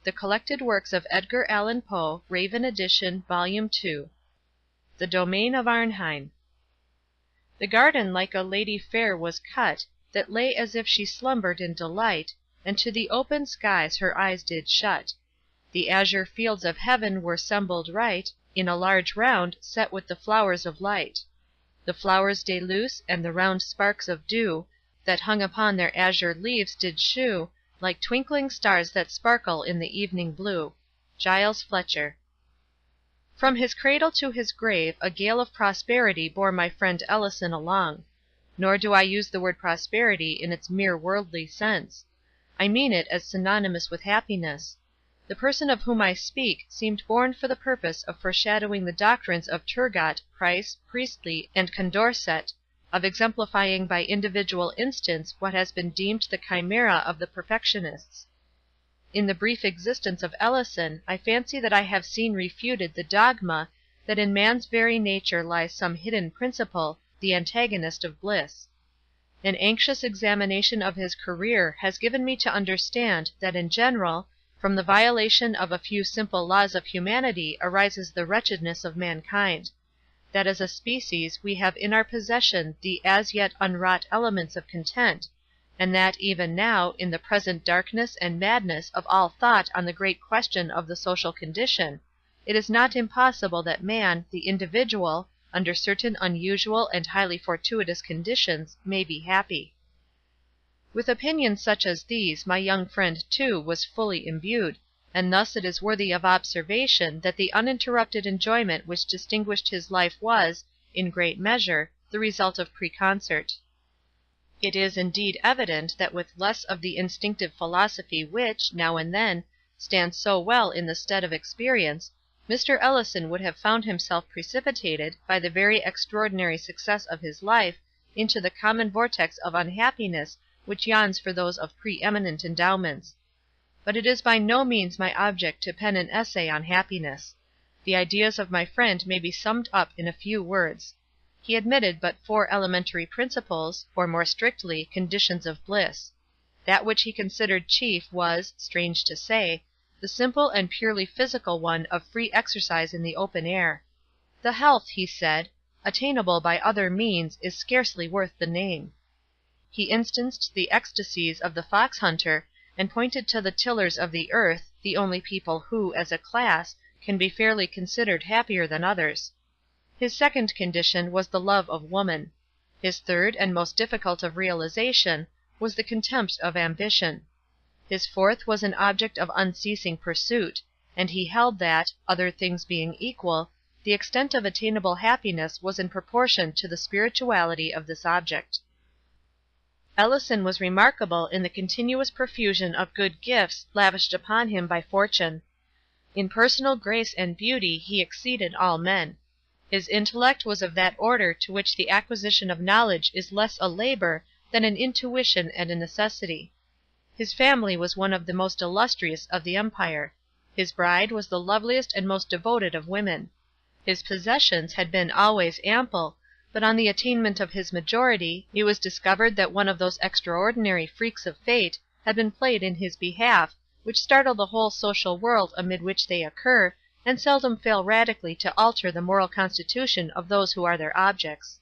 The Collected Works of Edgar Allan Poe, Raven Edition, Volume II. The Domain of Arnheim. The garden like a lady fair was cut, That lay as if she slumbered in delight, And to the open skies her eyes did shut. The azure fields of heaven were 'sembled right, In a large round, set with the flowers of light. The flowers de luce, and the round sparks of dew, That hung upon their azure leaves, did shew, Like twinkling stars that sparkle in the evening blue. Giles Fletcher. From his cradle to his grave a gale of prosperity bore my friend Ellison along. Nor do I use the word prosperity in its mere worldly sense. I mean it as synonymous with happiness. The person of whom I speak seemed born for the purpose of foreshadowing the doctrines of Turgot, Price, Priestley, and Condorcet, of exemplifying by individual instance what has been deemed the chimera of the perfectionists. In the brief existence of Ellison, I fancy that I have seen refuted the dogma that in man's very nature lies some hidden principle, the antagonist of bliss. An anxious examination of his career has given me to understand that in general, from the violation of a few simple laws of humanity arises the wretchedness of mankind; that as a species we have in our possession the as yet unwrought elements of content, and that even now, in the present darkness and madness of all thought on the great question of the social condition, it is not impossible that man, the individual, under certain unusual and highly fortuitous conditions, may be happy. With opinions such as these my young friend, too, was fully imbued, and thus it is worthy of observation that the uninterrupted enjoyment which distinguished his life was, in great measure, the result of preconcert. It is indeed evident that with less of the instinctive philosophy which, now and then, stands so well in the stead of experience, Mr. Ellison would have found himself precipitated, by the very extraordinary success of his life, into the common vortex of unhappiness which yawns for those of pre-eminent endowments. But it is by no means my object to pen an essay on happiness. The ideas of my friend may be summed up in a few words. He admitted but 4 elementary principles, or more strictly, conditions of bliss. That which he considered chief was, strange to say, the simple and purely physical one of free exercise in the open air. The health, he said, attainable by other means is scarcely worth the name. He instanced the ecstasies of the fox hunter, and pointed to the tillers of the earth, the only people who, as a class, can be fairly considered happier than others. His second condition was the love of woman. His third, and most difficult of realization, was the contempt of ambition. His fourth was an object of unceasing pursuit, and he held that, other things being equal, the extent of attainable happiness was in proportion to the spirituality of this object. Ellison was remarkable in the continuous profusion of good gifts lavished upon him by fortune. In personal grace and beauty he exceeded all men. His intellect was of that order to which the acquisition of knowledge is less a labor than an intuition and a necessity. His family was one of the most illustrious of the empire. His bride was the loveliest and most devoted of women. His possessions had been always ample, but on the attainment of his majority, it was discovered that one of those extraordinary freaks of fate had been played in his behalf, which startle the whole social world amid which they occur, and seldom fail radically to alter the moral constitution of those who are their objects.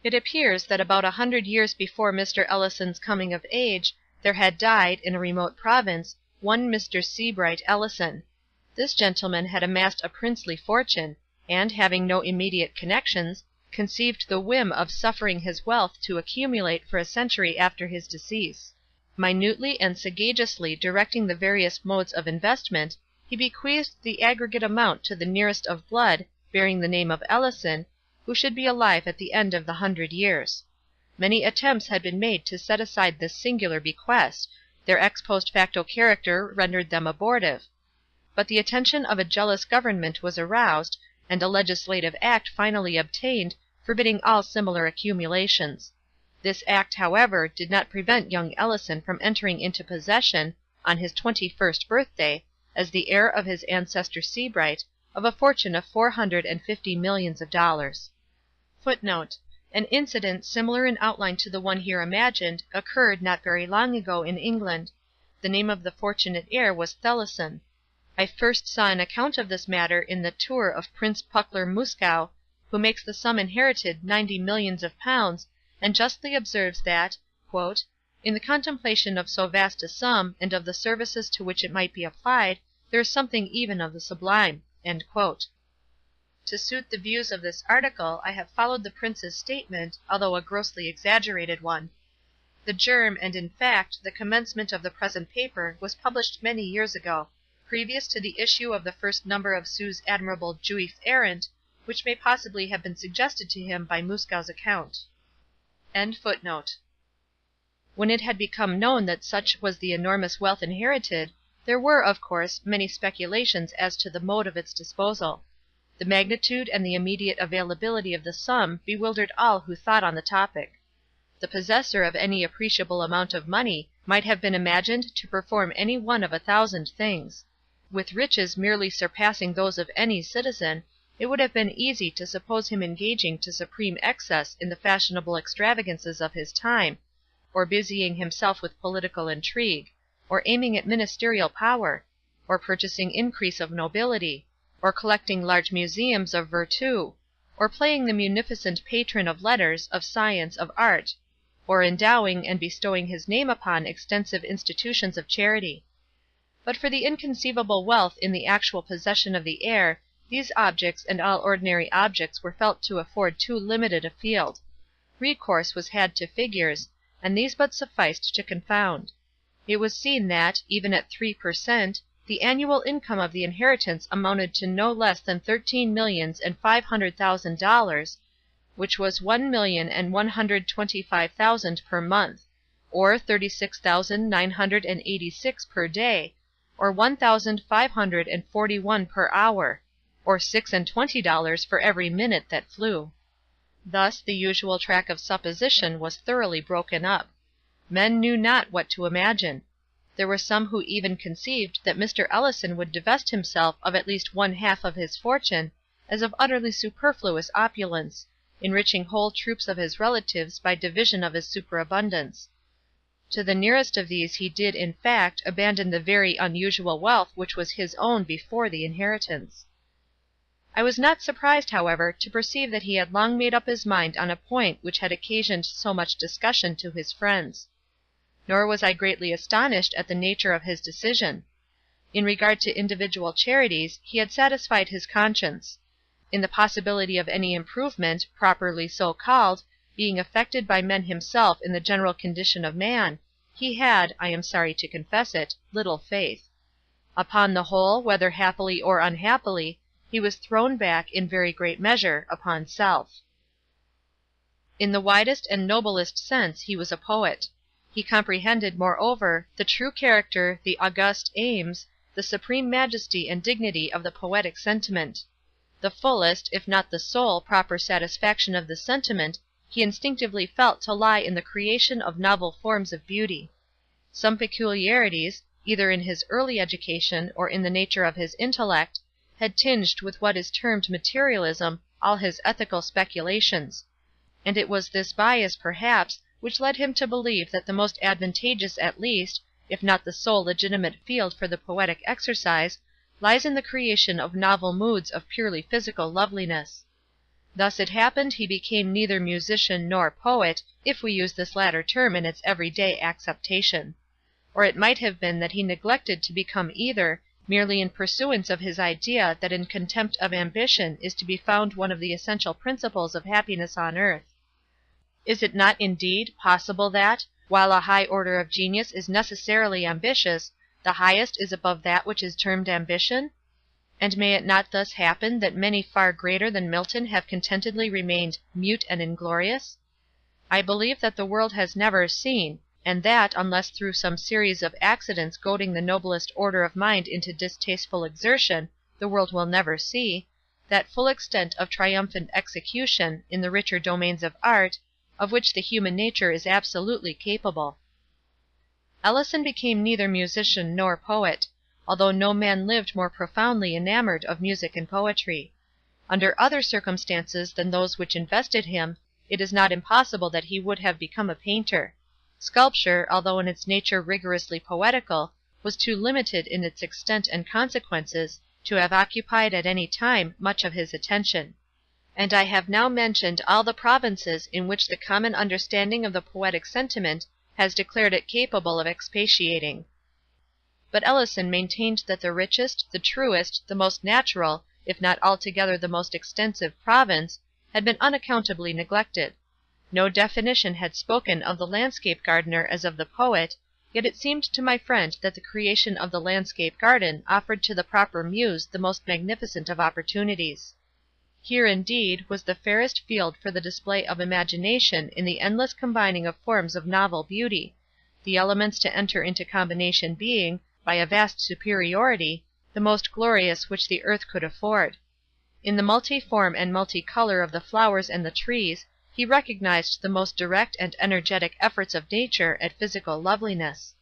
It appears that about 100 years before Mr. Ellison's coming of age, there had died, in a remote province, one Mr. Seabright Ellison. This gentleman had amassed a princely fortune, and, having no immediate connections, conceived the whim of suffering his wealth to accumulate for a century after his decease. Minutely and sagaciously directing the various modes of investment, he bequeathed the aggregate amount to the nearest of blood, bearing the name of Ellison, who should be alive at the end of the 100 years. Many attempts had been made to set aside this singular bequest; their ex post facto character rendered them abortive. But the attention of a jealous government was aroused, and a legislative act finally obtained, forbidding all similar accumulations. This act, however, did not prevent young Ellison from entering into possession, on his 21st birthday, as the heir of his ancestor Seabright, of a fortune of $450 millions. [Footnote: An incident similar in outline to the one here imagined occurred not very long ago in England. The name of the fortunate heir was Thelluson. I first saw an account of this matter in the Tour of Prince Puckler Muskau, who makes the sum inherited 90 millions of pounds, and justly observes that, "in the contemplation of so vast a sum, and of the services to which it might be applied, there is something even of the sublime." To suit the views of this article I have followed the Prince's statement, although a grossly exaggerated one. The germ, and in fact, the commencement of the present paper was published many years ago, previous to the issue of the first number of Sue's admirable Juif Errant, which may possibly have been suggested to him by Muskau's account. When it had become known that such was the enormous wealth inherited, there were, of course, many speculations as to the mode of its disposal. The magnitude and the immediate availability of the sum bewildered all who thought on the topic. The possessor of any appreciable amount of money might have been imagined to perform any one of 1,000 things. With riches merely surpassing those of any citizen, it would have been easy to suppose him engaging to supreme excess in the fashionable extravagances of his time, or busying himself with political intrigue, or aiming at ministerial power, or purchasing increase of nobility, or collecting large museums of virtu, or playing the munificent patron of letters, of science, of art, or endowing and bestowing his name upon extensive institutions of charity. But for the inconceivable wealth in the actual possession of the heir, these objects and all ordinary objects were felt to afford too limited a field. Recourse was had to figures, and these but sufficed to confound. It was seen that, even at 3 per cent., the annual income of the inheritance amounted to no less than $13,500,000, which was $1,125,000 per month, or $36,986 per day, or $1,541 per hour, or $6.20 for every minute that flew. Thus the usual track of supposition was thoroughly broken up. Men knew not what to imagine. There were some who even conceived that Mr. Ellison would divest himself of at least 1/2 of his fortune, as of utterly superfluous opulence, enriching whole troops of his relatives by division of his superabundance. To the nearest of these he did, in fact, abandon the very unusual wealth which was his own before the inheritance. I was not surprised, however, to perceive that he had long made up his mind on a point which had occasioned so much discussion to his friends. Nor was I greatly astonished at the nature of his decision. In regard to individual charities, he had satisfied his conscience. In the possibility of any improvement, properly so called, being effected by man himself in the general condition of man, he had, I am sorry to confess it, little faith. Upon the whole, whether happily or unhappily, he was thrown back, in very great measure, upon self. In the widest and noblest sense he was a poet. He comprehended, moreover, the true character, the august aims, the supreme majesty and dignity of the poetic sentiment. The fullest, if not the sole, proper satisfaction of the sentiment he instinctively felt to lie in the creation of novel forms of beauty. Some peculiarities, either in his early education or in the nature of his intellect, had tinged with what is termed materialism all his ethical speculations; and it was this bias, perhaps, which led him to believe that the most advantageous at least, if not the sole legitimate field for the poetic exercise, lies in the creation of novel moods of purely physical loveliness. Thus it happened he became neither musician nor poet, if we use this latter term in its everyday acceptation. Or it might have been that he neglected to become either, merely in pursuance of his idea that in contempt of ambition is to be found one of the essential principles of happiness on earth. Is it not, indeed, possible that, while a high order of genius is necessarily ambitious, the highest is above that which is termed ambition? And may it not thus happen that many far greater than Milton have contentedly remained "mute and inglorious"? I believe that the world has never seen, and that, unless through some series of accidents goading the noblest order of mind into distasteful exertion, the world will never see, that full extent of triumphant execution, in the richer domains of art, of which the human nature is absolutely capable. Ellison became neither musician nor poet, although no man lived more profoundly enamored of music and poetry. Under other circumstances than those which invested him, it is not impossible that he would have become a painter. Sculpture, although in its nature rigorously poetical, was too limited in its extent and consequences, to have occupied at any time much of his attention. And I have now mentioned all the provinces in which the common understanding of the poetic sentiment has declared it capable of expatiating. But Ellison maintained that the richest, the truest, the most natural, if not altogether the most extensive province, had been unaccountably neglected. No definition had spoken of the landscape gardener as of the poet, yet it seemed to my friend that the creation of the landscape garden offered to the proper muse the most magnificent of opportunities. Here, indeed, was the fairest field for the display of imagination in the endless combining of forms of novel beauty, the elements to enter into combination being, by a vast superiority, the most glorious which the earth could afford. In the multiform and multicolor of the flowers and the trees, he recognized the most direct and energetic efforts of nature at physical loveliness.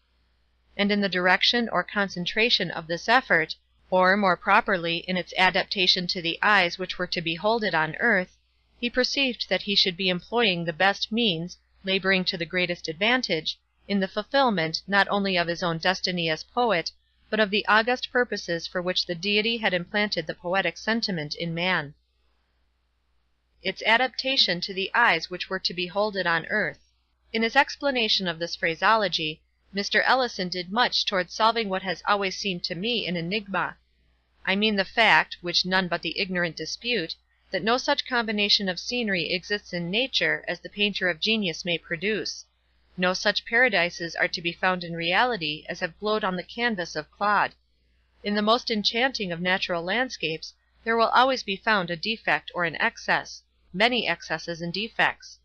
And in the direction or concentration of this effort, or, more properly, in its adaptation to the eyes which were to behold it on earth, he perceived that he should be employing the best means, laboring to the greatest advantage, in the fulfillment, not only of his own destiny as poet, but of the august purposes for which the Deity had implanted the poetic sentiment in man. Its adaptation to the eyes which were to behold it on earth. In his explanation of this phraseology, Mr. Ellison did much towards solving what has always seemed to me an enigma. I mean the fact, which none but the ignorant dispute, that no such combination of scenery exists in nature as the painter of genius may produce. No such paradises are to be found in reality as have glowed on the canvas of Claude. In the most enchanting of natural landscapes there will always be found a defect or an excess, many excesses and defects.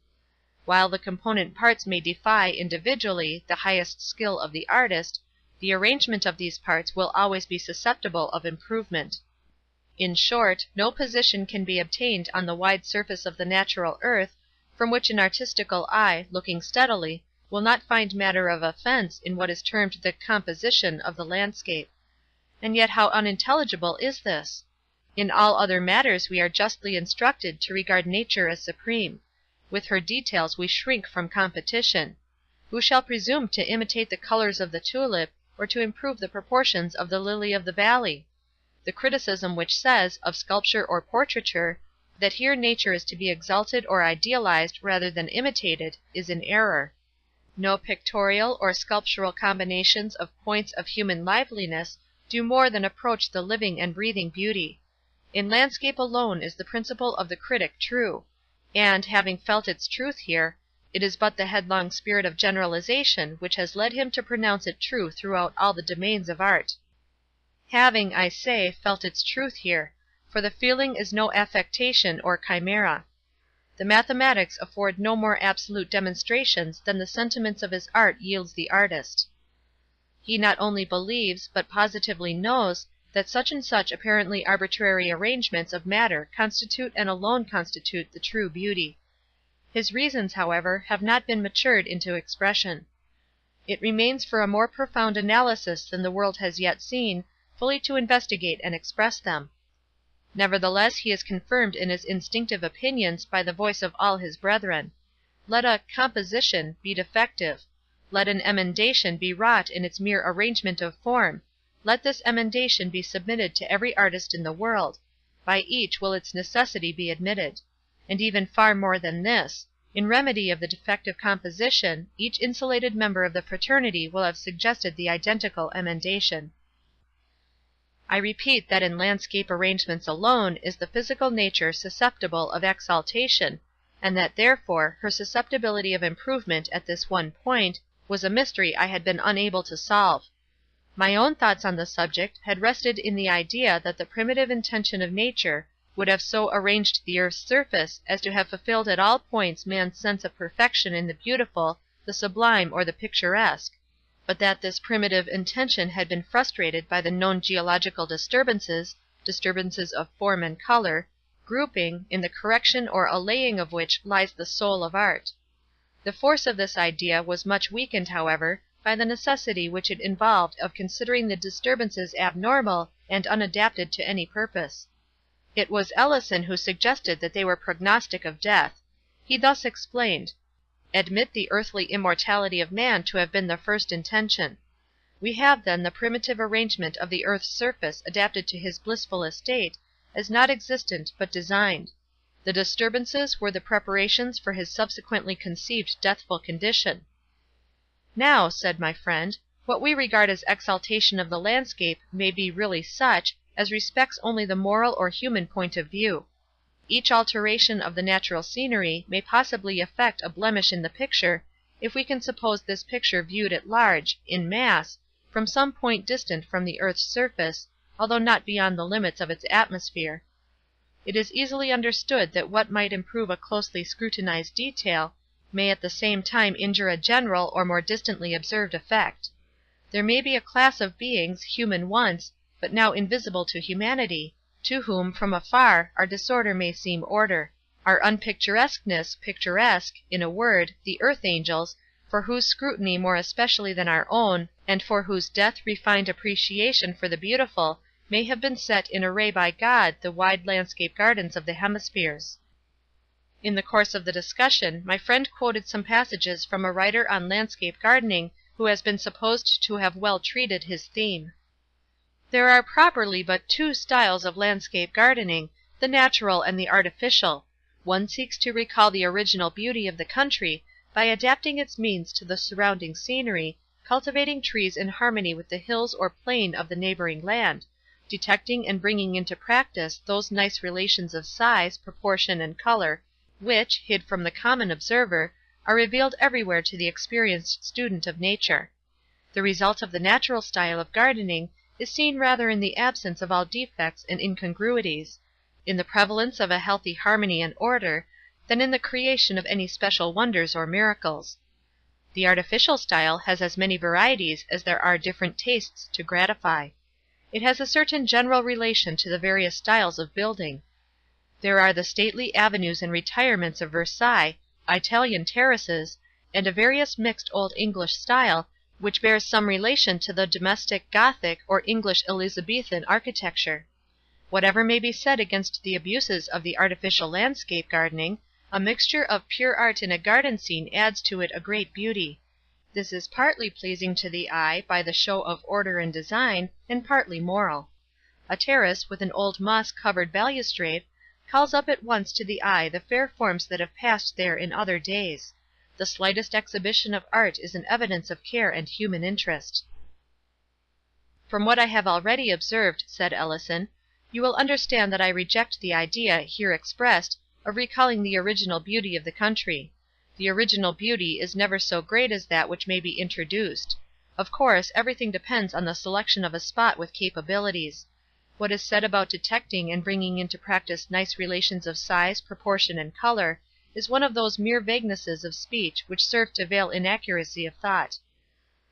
While the component parts may defy, individually, the highest skill of the artist, the arrangement of these parts will always be susceptible of improvement. In short, no position can be obtained on the wide surface of the natural earth, from which an artistical eye, looking steadily, will not find matter of offence in what is termed the composition of the landscape. And yet how unintelligible is this! In all other matters we are justly instructed to regard nature as supreme. With her details we shrink from competition. Who shall presume to imitate the colors of the tulip, or to improve the proportions of the lily of the valley? The criticism which says, of sculpture or portraiture, that here nature is to be exalted or idealized rather than imitated, is in error. No pictorial or sculptural combinations of points of human liveliness do more than approach the living and breathing beauty. In landscape alone is the principle of the critic true; and, having felt its truth here, it is but the headlong spirit of generalization which has led him to pronounce it true throughout all the domains of art. Having, I say, felt its truth here, for the feeling is no affectation or chimera. The mathematics afford no more absolute demonstrations than the sentiments of his art yields the artist. He not only believes, but positively knows, that such and such apparently arbitrary arrangements of matter constitute and alone constitute the true beauty. His reasons, however, have not been matured into expression. It remains for a more profound analysis than the world has yet seen, fully to investigate and express them. Nevertheless he is confirmed in his instinctive opinions by the voice of all his brethren. Let a composition be defective. Let an emendation be wrought in its mere arrangement of form. Let this emendation be submitted to every artist in the world. By each will its necessity be admitted. And even far more than this, in remedy of the defective composition, each insulated member of the fraternity will have suggested the identical emendation. I repeat that in landscape arrangements alone is the physical nature susceptible of exaltation, and that therefore her susceptibility of improvement at this one point was a mystery I had been unable to solve. My own thoughts on the subject had rested in the idea that the primitive intention of nature would have so arranged the earth's surface as to have fulfilled at all points man's sense of perfection in the beautiful, the sublime, or the picturesque, but that this primitive intention had been frustrated by the known geological disturbances of form and color, grouping, in the correction or allaying of which lies the soul of art. The force of this idea was much weakened, however, by the necessity which it involved of considering the disturbances abnormal and unadapted to any purpose. It was Ellison who suggested that they were prognostic of death. He thus explained: Admit the earthly immortality of man to have been the first intention. We have, then, the primitive arrangement of the earth's surface adapted to his blissful estate, as not existent but designed. The disturbances were the preparations for his subsequently conceived deathful condition. Now, said my friend, what we regard as exaltation of the landscape may be really such, as respects only the moral or human point of view. Each alteration of the natural scenery may possibly effect a blemish in the picture, if we can suppose this picture viewed at large, in mass, from some point distant from the earth's surface, although not beyond the limits of its atmosphere. It is easily understood that what might improve a closely scrutinized detail, may at the same time injure a general or more distantly observed effect. There may be a class of beings, human once, but now invisible to humanity, to whom, from afar, our disorder may seem order; our unpicturesqueness, picturesque; in a word, the earth angels, for whose scrutiny more especially than our own, and for whose death refined appreciation for the beautiful, may have been set in array by God the wide landscape gardens of the hemispheres. In the course of the discussion, my friend quoted some passages from a writer on landscape gardening who has been supposed to have well treated his theme. There are properly but two styles of landscape gardening, the natural and the artificial. One seeks to recall the original beauty of the country by adapting its means to the surrounding scenery, cultivating trees in harmony with the hills or plain of the neighboring land, detecting and bringing into practice those nice relations of size, proportion, and color, which, hid from the common observer, are revealed everywhere to the experienced student of nature. The result of the natural style of gardening is seen rather in the absence of all defects and incongruities, in the prevalence of a healthy harmony and order, than in the creation of any special wonders or miracles. The artificial style has as many varieties as there are different tastes to gratify. It has a certain general relation to the various styles of building. There are the stately avenues and retirements of Versailles, Italian terraces, and a various mixed old English style, which bears some relation to the domestic Gothic or English Elizabethan architecture. Whatever may be said against the abuses of the artificial landscape gardening, a mixture of pure art in a garden scene adds to it a great beauty. This is partly pleasing to the eye by the show of order and design, and partly moral. A terrace with an old moss-covered balustrade calls up at once to the eye the fair forms that have passed there in other days. The slightest exhibition of art is an evidence of care and human interest. From what I have already observed, said Ellison, you will understand that I reject the idea, here expressed, of recalling the original beauty of the country. The original beauty is never so great as that which may be introduced. Of course, everything depends on the selection of a spot with capabilities. What is said about detecting and bringing into practice nice relations of size, proportion, and color, is one of those mere vaguenesses of speech which serve to veil inaccuracy of thought.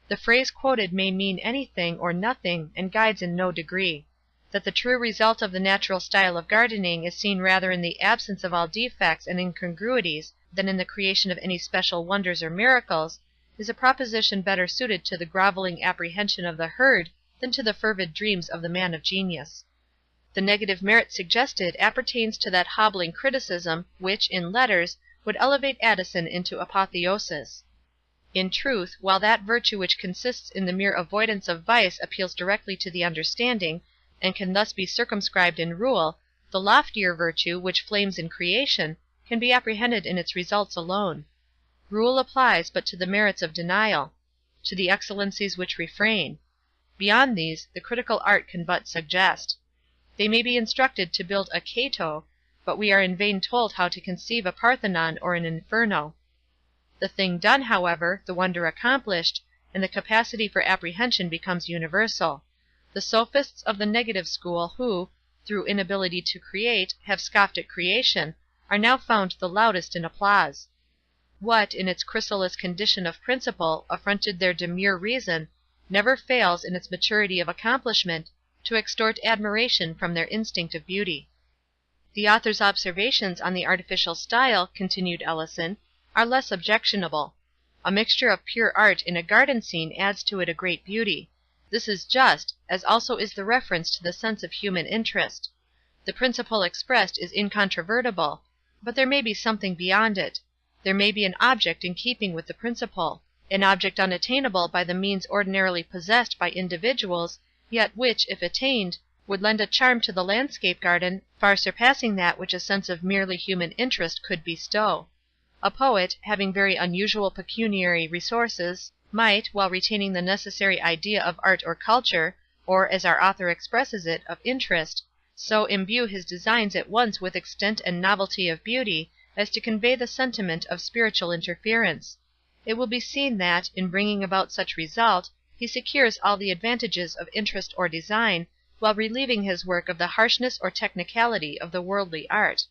The phrase quoted may mean anything or nothing, and guides in no degree. That the true result of the natural style of gardening is seen rather in the absence of all defects and incongruities than in the creation of any special wonders or miracles, is a proposition better suited to the groveling apprehension of the herd than to the fervid dreams of the man of genius. The negative merit suggested appertains to that hobbling criticism which, in letters, would elevate Addison into apotheosis. In truth, while that virtue which consists in the mere avoidance of vice appeals directly to the understanding, and can thus be circumscribed in rule, the loftier virtue, which flames in creation, can be apprehended in its results alone. Rule applies but to the merits of denial, to the excellencies which refrain. Beyond these, the critical art can but suggest. They may be instructed to build a Cato, but we are in vain told how to conceive a Parthenon or an Inferno. The thing done, however, the wonder accomplished, and the capacity for apprehension becomes universal. The sophists of the negative school who, through inability to create, have scoffed at creation, are now found the loudest in applause. What, in its chrysalis condition of principle, affronted their demure reason, never fails, in its maturity of accomplishment, to extort admiration from their instinct of beauty. The author's observations on the artificial style, continued Ellison, are less objectionable. A mixture of pure art in a garden scene adds to it a great beauty. This is just, as also is the reference to the sense of human interest. The principle expressed is incontrovertible, but there may be something beyond it. There may be an object in keeping with the principle; an object unattainable by the means ordinarily possessed by individuals, yet which, if attained, would lend a charm to the landscape garden far surpassing that which a sense of merely human interest could bestow. A poet, having very unusual pecuniary resources, might, while retaining the necessary idea of art or culture, or, as our author expresses it, of interest, so imbue his designs at once with extent and novelty of beauty, as to convey the sentiment of spiritual interference. It will be seen that, in bringing about such result, he secures all the advantages of interest or design, while relieving his work of the harshness or technicality of the worldly art.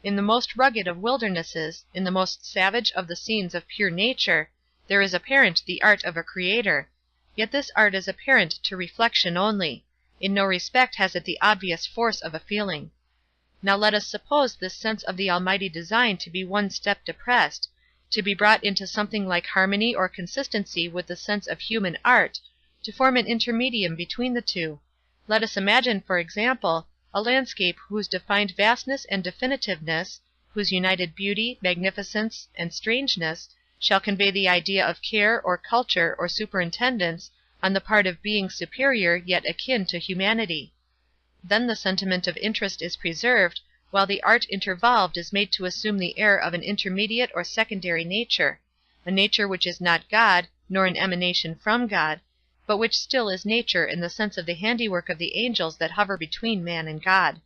In the most rugged of wildernesses, in the most savage of the scenes of pure nature, there is apparent the art of a creator; yet this art is apparent to reflection only; in no respect has it the obvious force of a feeling. Now let us suppose this sense of the almighty design to be one step depressed, to be brought into something like harmony or consistency with the sense of human art, to form an intermedium between the two. Let us imagine, for example, a landscape whose defined vastness and definitiveness, whose united beauty, magnificence, and strangeness, shall convey the idea of care, or culture, or superintendence, on the part of beings superior yet akin to humanity. Then the sentiment of interest is preserved, while the art intervolved is made to assume the air of an intermediate or secondary nature; a nature which is not God, nor an emanation from God, but which still is nature in the sense of the handiwork of the angels that hover between man and God.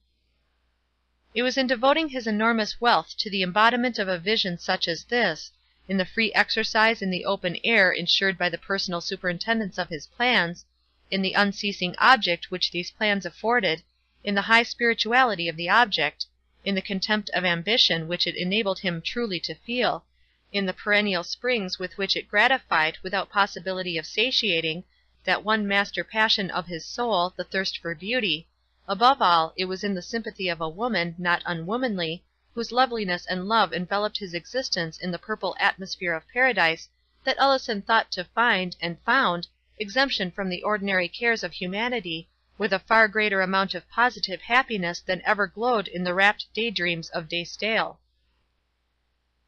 It was in devoting his enormous wealth to the embodiment of a vision such as this, in the free exercise in the open air ensured by the personal superintendence of his plans, in the unceasing object which these plans afforded, in the high spirituality of the object, in the contempt of ambition which it enabled him truly to feel, in the perennial springs with which it gratified, without possibility of satiating, that one master passion of his soul, the thirst for beauty; above all, it was in the sympathy of a woman, not unwomanly, whose loveliness and love enveloped his existence in the purple atmosphere of paradise, that Ellison thought to find, and found, exemption from the ordinary cares of humanity, with a far greater amount of positive happiness than ever glowed in the rapt daydreams of D'Estaing.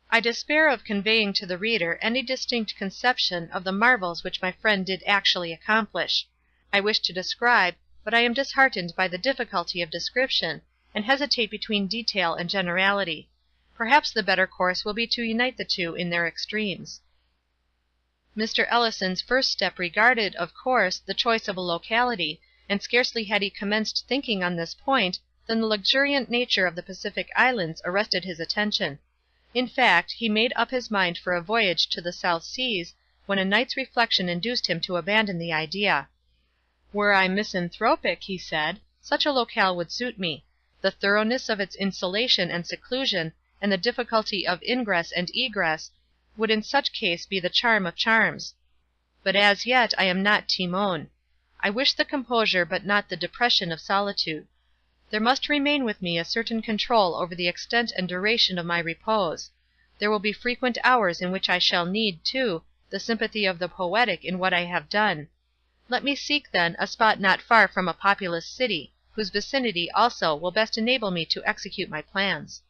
I despair of conveying to the reader any distinct conception of the marvels which my friend did actually accomplish. I wish to describe, but I am disheartened by the difficulty of description, and hesitate between detail and generality. Perhaps the better course will be to unite the two in their extremes. Mr. Ellison's first step regarded, of course, the choice of a locality, and scarcely had he commenced thinking on this point, than the luxuriant nature of the Pacific Islands arrested his attention. In fact, he made up his mind for a voyage to the South Seas, when a night's reflection induced him to abandon the idea. "Were I misanthropic," he said, "such a locale would suit me. The thoroughness of its insulation and seclusion, and the difficulty of ingress and egress, would in such case be the charm of charms. But as yet I am not Timon. I wish the composure but not the depression of solitude. There must remain with me a certain control over the extent and duration of my repose. There will be frequent hours in which I shall need, too, the sympathy of the poetic in what I have done. Let me seek, then, a spot not far from a populous city, whose vicinity also will best enable me to execute my plans."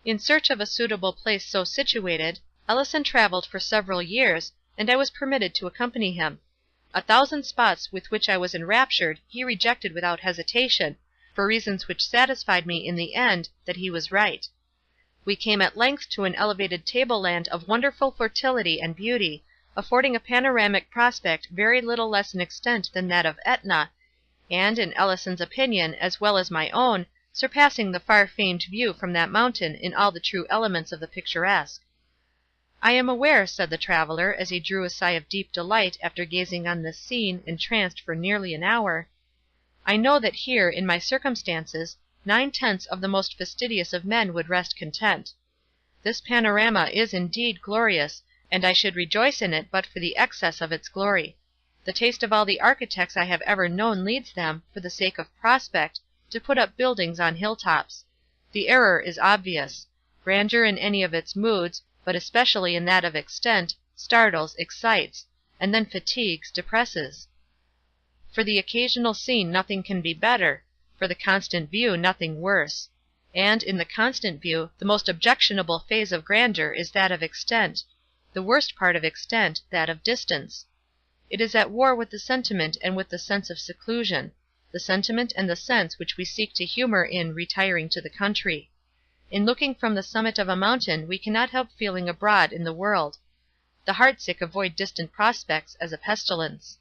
In search of a suitable place so situated, Ellison travelled for several years, and I was permitted to accompany him. 1,000 spots with which I was enraptured he rejected without hesitation, for reasons which satisfied me in the end that he was right. We came at length to an elevated tableland of wonderful fertility and beauty, affording a panoramic prospect very little less in extent than that of Etna, and, in Ellison's opinion, as well as my own, surpassing the far famed view from that mountain in all the true elements of the picturesque. "I am aware," said the traveller, as he drew a sigh of deep delight after gazing on this scene, entranced for nearly an hour, "I know that here, in my circumstances, 9/10 of the most fastidious of men would rest content. This panorama is indeed glorious, and I should rejoice in it but for the excess of its glory. The taste of all the architects I have ever known leads them, for the sake of prospect, to put up buildings on hilltops. The error is obvious. Grandeur in any of its moods, but especially in that of extent, startles, excites, and then fatigues, depresses. For the occasional scene nothing can be better, for the constant view nothing worse. And, in the constant view, the most objectionable phase of grandeur is that of extent; the worst part of extent, that of distance. It is at war with the sentiment and with the sense of seclusion—the sentiment and the sense which we seek to humor in "retiring to the country." In looking from the summit of a mountain we cannot help feeling abroad in the world. The heartsick avoid distant prospects as a pestilence.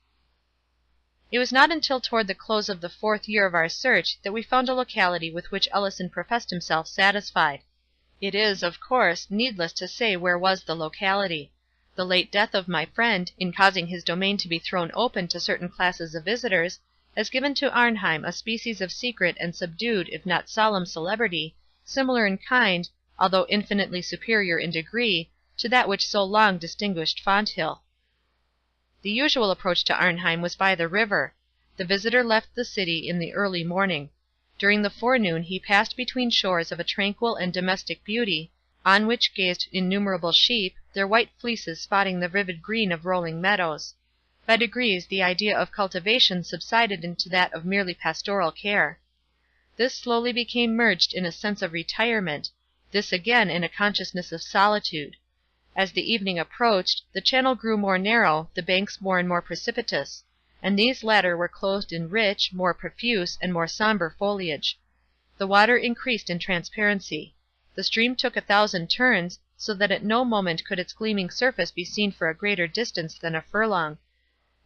It was not until toward the close of the 4th year of our search that we found a locality with which Ellison professed himself satisfied. It is, of course, needless to say where was the locality. The late death of my friend, in causing his domain to be thrown open to certain classes of visitors, has given to Arnheim a species of secret and subdued if not solemn celebrity, similar in kind, although infinitely superior in degree, to that which so long distinguished Fonthill. The usual approach to Arnheim was by the river. The visitor left the city in the early morning. During the forenoon he passed between shores of a tranquil and domestic beauty, on which gazed innumerable sheep, their white fleeces spotting the vivid green of rolling meadows. By degrees the idea of cultivation subsided into that of merely pastoral care. This slowly became merged in a sense of retirement, this again in a consciousness of solitude. As the evening approached, the channel grew more narrow, the banks more and more precipitous; and these latter were clothed in rich, more profuse, and more somber foliage. The water increased in transparency. The stream took 1,000 turns, so that at no moment could its gleaming surface be seen for a greater distance than a furlong.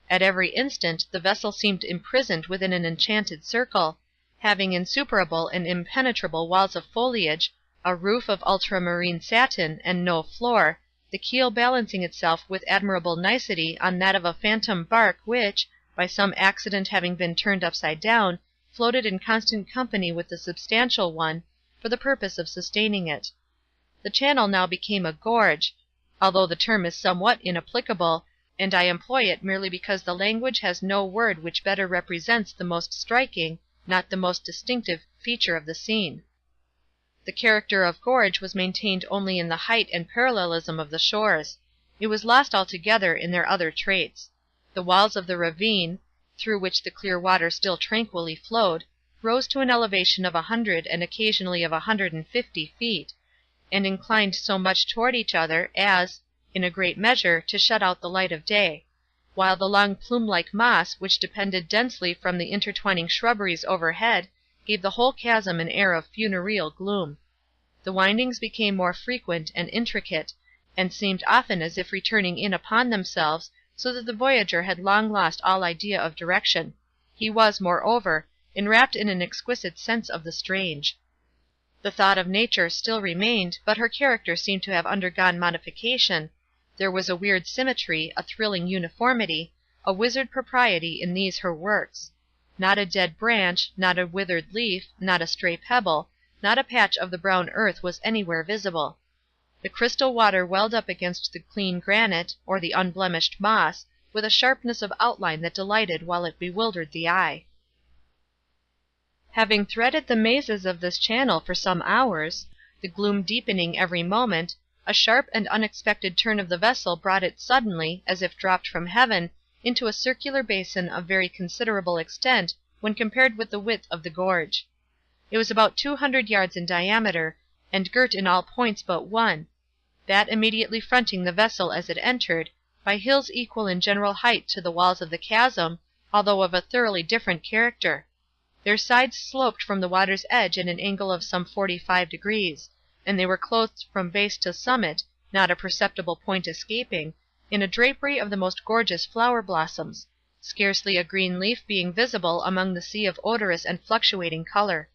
At every instant the vessel seemed imprisoned within an enchanted circle, having insuperable and impenetrable walls of foliage, a roof of ultramarine satin, and no floor, the keel balancing itself with admirable nicety on that of a phantom bark which, by some accident having been turned upside down, floated in constant company with the substantial one, for the purpose of sustaining it. The channel now became a gorge, although the term is somewhat inapplicable, and I employ it merely because the language has no word which better represents the most striking, not the most distinctive, feature of the scene. The character of gorge was maintained only in the height and parallelism of the shores. It was lost altogether in their other traits. The walls of the ravine, through which the clear water still tranquilly flowed, rose to an elevation of 100 and occasionally of 150 feet, and inclined so much toward each other as, in a great measure, to shut out the light of day; while the long plume-like moss which depended densely from the intertwining shrubberies overhead gave the whole chasm an air of funereal gloom. The windings became more frequent and intricate, and seemed often as if returning in upon themselves, so that the voyager had long lost all idea of direction. He was, moreover, enwrapped in an exquisite sense of the strange. The thought of nature still remained, but her character seemed to have undergone modification. There was a weird symmetry, a thrilling uniformity, a wizard propriety in these her works. Not a dead branch, not a withered leaf, not a stray pebble, not a patch of the brown earth was anywhere visible. The crystal water welled up against the clean granite, or the unblemished moss, with a sharpness of outline that delighted while it bewildered the eye. Having threaded the mazes of this channel for some hours, the gloom deepening every moment, a sharp and unexpected turn of the vessel brought it suddenly, as if dropped from heaven, into a circular basin of very considerable extent when compared with the width of the gorge. It was about 200 yards in diameter, and girt in all points but one, that immediately fronting the vessel as it entered, by hills equal in general height to the walls of the chasm, although of a thoroughly different character. Their sides sloped from the water's edge at an angle of some 45 degrees, and they were clothed from base to summit, not a perceptible point escaping, in a drapery of the most gorgeous flower blossoms, scarcely a green leaf being visible among the sea of odorous and fluctuating color.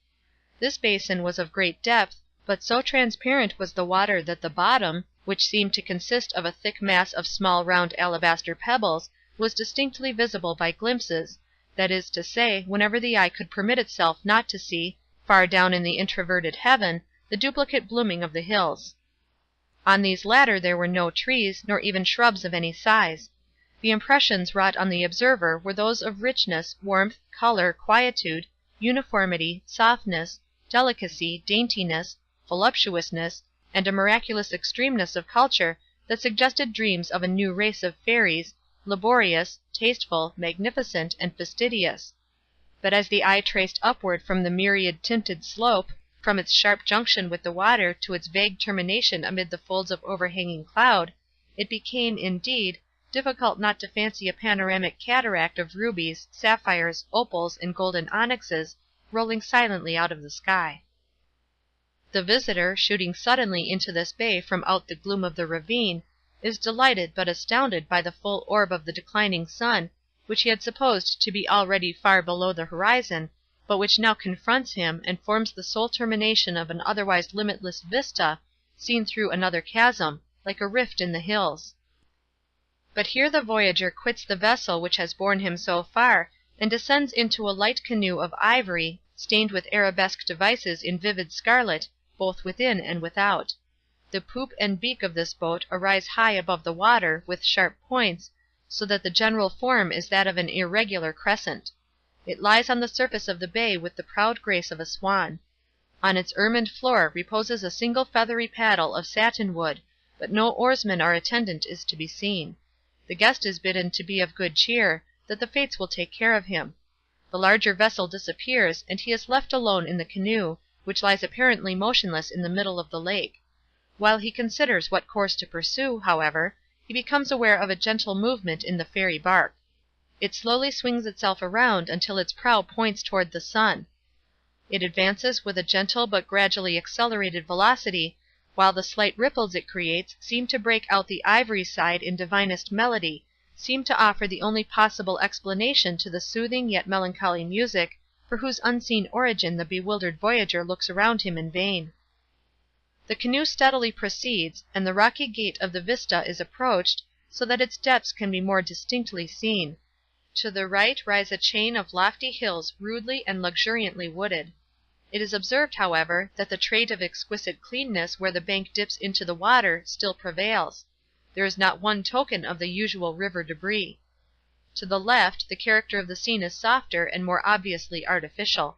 This basin was of great depth, but so transparent was the water that the bottom, which seemed to consist of a thick mass of small round alabaster pebbles, was distinctly visible by glimpses, that is to say, whenever the eye could permit itself not to see, far down in the introverted heaven, the duplicate blooming of the hills. On these latter there were no trees, nor even shrubs of any size. The impressions wrought on the observer were those of richness, warmth, color, quietude, uniformity, softness, delicacy, daintiness, voluptuousness, and a miraculous extremeness of culture that suggested dreams of a new race of fairies, laborious, tasteful, magnificent, and fastidious. But as the eye traced upward from the myriad tinted slope, from its sharp junction with the water to its vague termination amid the folds of overhanging cloud, it became, indeed, difficult not to fancy a panoramic cataract of rubies, sapphires, opals, and golden onyxes rolling silently out of the sky. The visitor, shooting suddenly into this bay from out the gloom of the ravine, is delighted but astounded by the full orb of the declining sun, which he had supposed to be already far below the horizon, but which now confronts him, and forms the sole termination of an otherwise limitless vista, seen through another chasm, like a rift in the hills. But here the voyager quits the vessel which has borne him so far, and descends into a light canoe of ivory, stained with arabesque devices in vivid scarlet, both within and without. The poop and beak of this boat arise high above the water, with sharp points, so that the general form is that of an irregular crescent. It lies on the surface of the bay with the proud grace of a swan. On its ermined floor reposes a single feathery paddle of satin wood, but no oarsman or attendant is to be seen. The guest is bidden to be of good cheer, that the fates will take care of him. The larger vessel disappears, and he is left alone in the canoe, which lies apparently motionless in the middle of the lake. While he considers what course to pursue, however, he becomes aware of a gentle movement in the fairy bark. It slowly swings itself around until its prow points toward the sun. It advances with a gentle but gradually accelerated velocity, while the slight ripples it creates seem to break out the ivory side in divinest melody, seem to offer the only possible explanation to the soothing yet melancholy music, for whose unseen origin the bewildered voyager looks around him in vain. The canoe steadily proceeds, and the rocky gate of the vista is approached, so that its depths can be more distinctly seen. To the right rise a chain of lofty hills rudely and luxuriantly wooded. It is observed, however, that the trait of exquisite cleanness where the bank dips into the water still prevails. There is not one token of the usual river debris. To the left, the character of the scene is softer and more obviously artificial.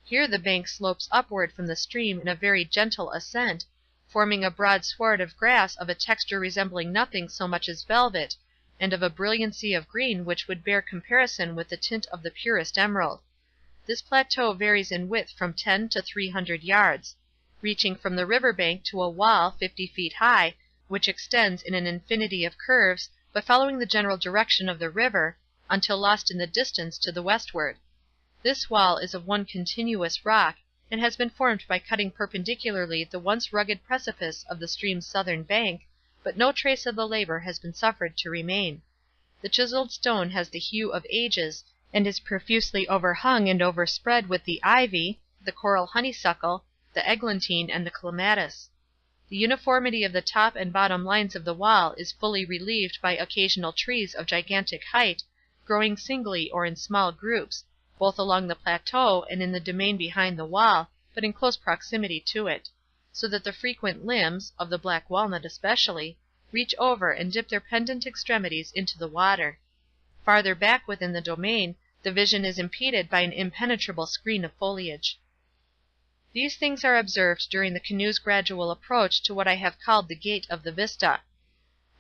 Here the bank slopes upward from the stream in a very gentle ascent, forming a broad sward of grass of a texture resembling nothing so much as velvet, and of a brilliancy of green which would bear comparison with the tint of the purest emerald. This plateau varies in width from 10 to 300 yards, reaching from the river bank to a wall 50 feet high, which extends in an infinity of curves, but following the general direction of the river, until lost in the distance to the westward. This wall is of one continuous rock, and has been formed by cutting perpendicularly the once rugged precipice of the stream's southern bank, but no trace of the labor has been suffered to remain. The chiseled stone has the hue of ages, and is profusely overhung and overspread with the ivy, the coral honeysuckle, the eglantine, and the clematis. The uniformity of the top and bottom lines of the wall is fully relieved by occasional trees of gigantic height, growing singly or in small groups, both along the plateau and in the domain behind the wall, but in close proximity to it, so that the frequent limbs, of the black walnut especially, reach over and dip their pendant extremities into the water. Farther back within the domain, the vision is impeded by an impenetrable screen of foliage. These things are observed during the canoe's gradual approach to what I have called the gate of the vista.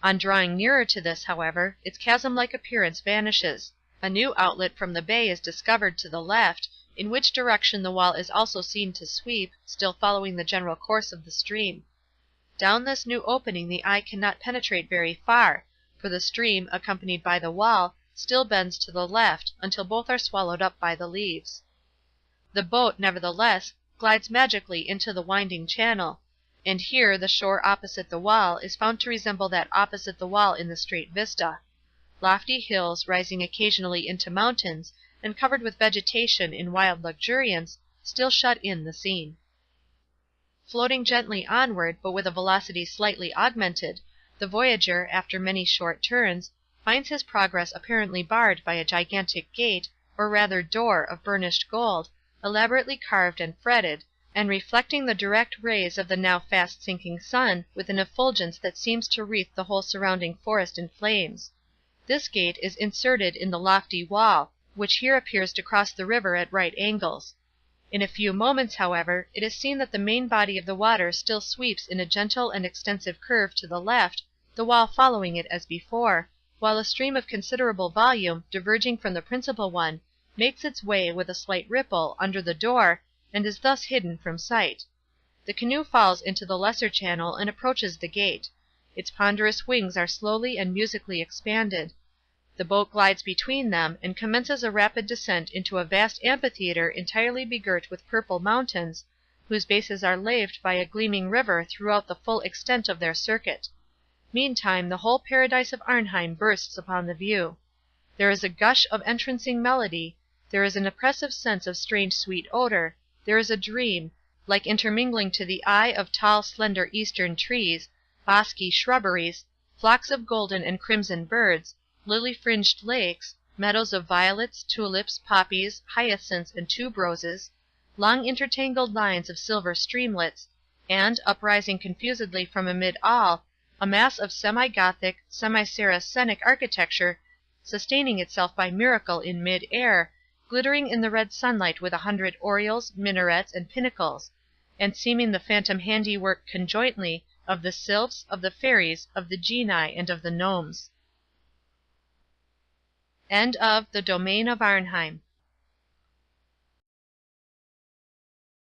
On drawing nearer to this, however, its chasm-like appearance vanishes. A new outlet from the bay is discovered to the left, in which direction the wall is also seen to sweep, still following the general course of the stream. Down this new opening the eye cannot penetrate very far, for the stream, accompanied by the wall, still bends to the left, until both are swallowed up by the leaves. The boat, nevertheless, glides magically into the winding channel, and here the shore opposite the wall is found to resemble that opposite the wall in the straight vista. Lofty hills, rising occasionally into mountains, and covered with vegetation in wild luxuriance, still shut in the scene. Floating gently onward, but with a velocity slightly augmented, the voyager, after many short turns, finds his progress apparently barred by a gigantic gate, or rather door, of burnished gold, elaborately carved and fretted, and reflecting the direct rays of the now fast sinking sun with an effulgence that seems to wreath the whole surrounding forest in flames. This gate is inserted in the lofty wall, which here appears to cross the river at right angles. In a few moments, however, it is seen that the main body of the water still sweeps in a gentle and extensive curve to the left, the wall following it as before, while a stream of considerable volume, diverging from the principal one, makes its way, with a slight ripple, under the door, and is thus hidden from sight. The canoe falls into the lesser channel and approaches the gate. Its ponderous wings are slowly and musically expanded. The boat glides between them, and commences a rapid descent into a vast amphitheatre entirely begirt with purple mountains, whose bases are laved by a gleaming river throughout the full extent of their circuit. Meantime the whole paradise of Arnheim bursts upon the view. There is a gush of entrancing melody, there is an oppressive sense of strange sweet odor, there is a dream, like intermingling to the eye of tall slender eastern trees, bosky shrubberies, flocks of golden and crimson birds, lily-fringed lakes, meadows of violets, tulips, poppies, hyacinths, and tuberoses, long intertangled lines of silver streamlets, and, uprising confusedly from amid all, a mass of semi-Gothic, semi-Saracenic architecture, sustaining itself by miracle in mid-air, glittering in the red sunlight with 100 oriels, minarets, and pinnacles, and seeming the phantom handiwork conjointly of the sylphs, of the fairies, of the genii, and of the gnomes. End of The Domain of Arnheim.